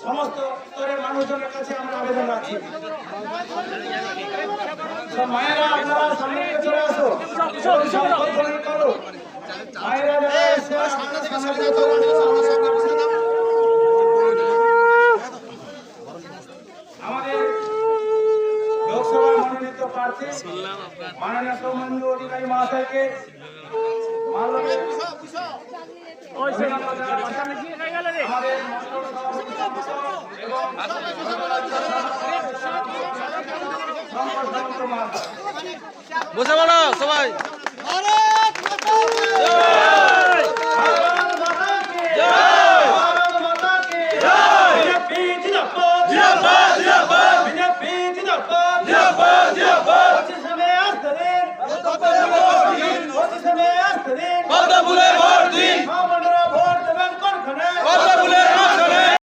সমস্ত স্তরের মানুষজনের কাছে আমরা আবেদন রাখছি। মায়েরা আপনারা সামনে চলে আসো, মায়েরা যারা এসে আমাদের লোকসভার মনোনীত প্রার্থী মাননীয় সৌমেন্দু অধিকারী মহাশয়কে বসে বলো সবাই।